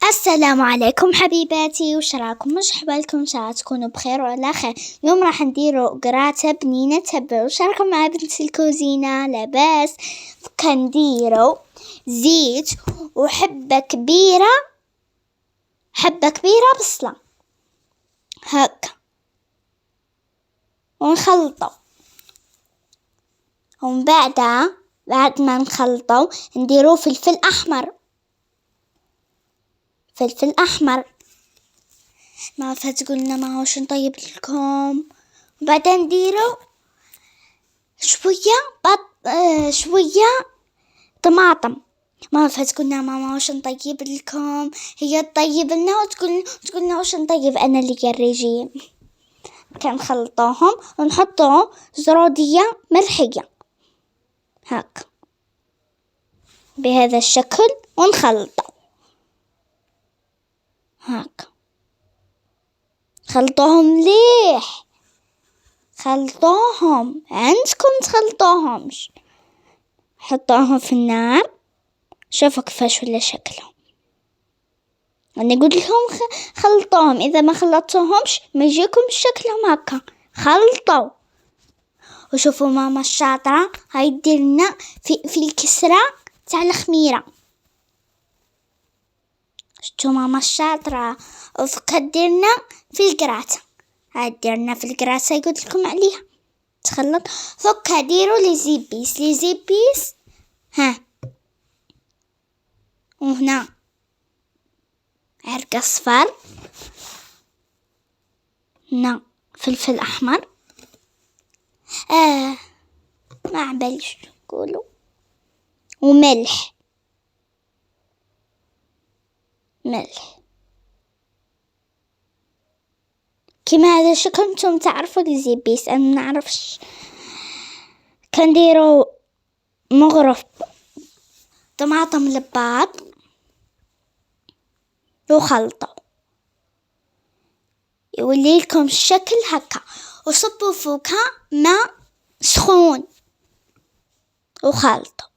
السلام عليكم حبيباتي، وش راكم؟ وش حبالكم؟ إن شاء الله تكونوا بخير وعلى خير. اليوم راح نديروا قراصة بنينة تبل. وش راكم مع بنت الكوزينة؟ لاباس. كنديروا زيت وحبة كبيرة بصلة هكا ونخلطوا، ومن بعد ما نخلطوا نديروا فلفل أحمر. ما فتقولنا ما هوش نطيب لكم. وبعدين نديروا شوية طماطم. ما فتقولنا ما هوش نطيب لكم، هي تطيب لنا وتقولنا وش نطيب. أنا اللي الرجيم. كان خلطوهم ونحطوا زرودية ملحية هاك بهذا الشكل ونخلطه هاك. خلطوهم مليح، خلطوهم عندكم تخلطوهمش، حطوهم في النار. شوفوا كيفاش ولا شكلهم. أنا قلت لكم خلطوهم، إذا ما خلطوهمش ما يجيكم شكلهم هكا. خلطوا وشوفوا ماما الشاطرة هاي ديرنا في الكسرة تاع الخميرة. شفتوا ماما الشاطرة وكدرنا في القراصة. هادرنا في القراصة قلت لكم عليها تخلط. فك ديروا لي ها، وهنا عرق أصفر، هنا فلفل أحمر، ما عباليش تقولوا، وملح. كما هذا الشكل انتم تعرفوا الزبيس، انا ما نعرفش. كنديروا مغرف طماطم لباط وخلطوا يولي لكم الشكل هكا. وصبوا فوقها ماء سخون وخلطوا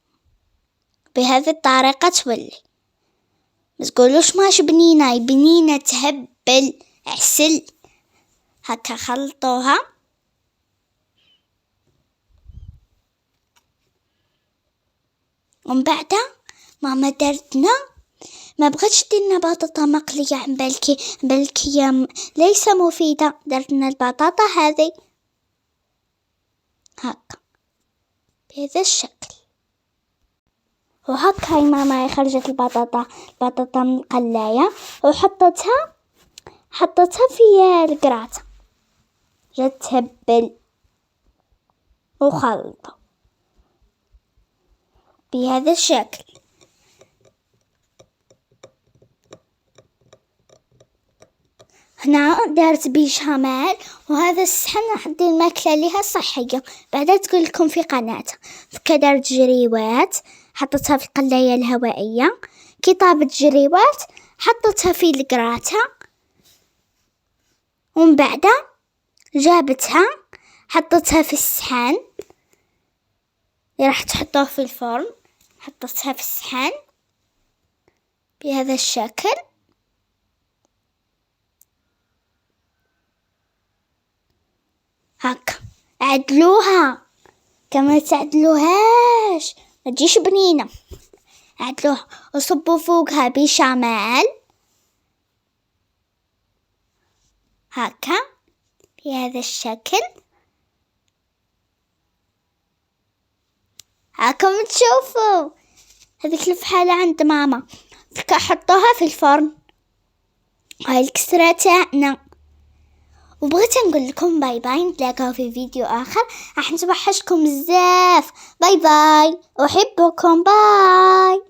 بهذه الطريقة. تولي ما تقولوش ماش بنينة تهبل عسل هكا. خلطوها ومن بعد ماما دارتنا ما بغتش ديرنا بطاطا مقلية عن بالكي ليس مفيدة. دارتنا البطاطا هذه هكا بهذا الشكل. وهكا هاي ماما خرجت البطاطا من القلاية وحطتها في القراصة. جت تهبل وخلطة بهذا الشكل. هنا دارت بيشاميل، وهذا الصحن راح ندير الماكلة ليها صحية. بعدها تقول لكم في قناتها. دارت جريوات حطتها في القلاية الهوائية. كي طابت جريوات حطتها في القراصة، ومن بعد جابتها حطتها في الصحن اللي راح تحطوه في الفرن. حطتها في الصحن بهذا الشكل هكا. عدلوها كما تعدلوهاش ما تجيش بنينة. عدلوها وصبوا فوقها بيشاميل هكا بهذا الشكل. هاكم تشوفوا هذيك الفحالة عند ماما. حطوها في الفرن. هاي الكسرة تاعنا. وبغيت نقول لكم باي باي. نتلاقاو في فيديو آخر. راح نتوحشكم بزاف. باي باي، أحبكم. باي.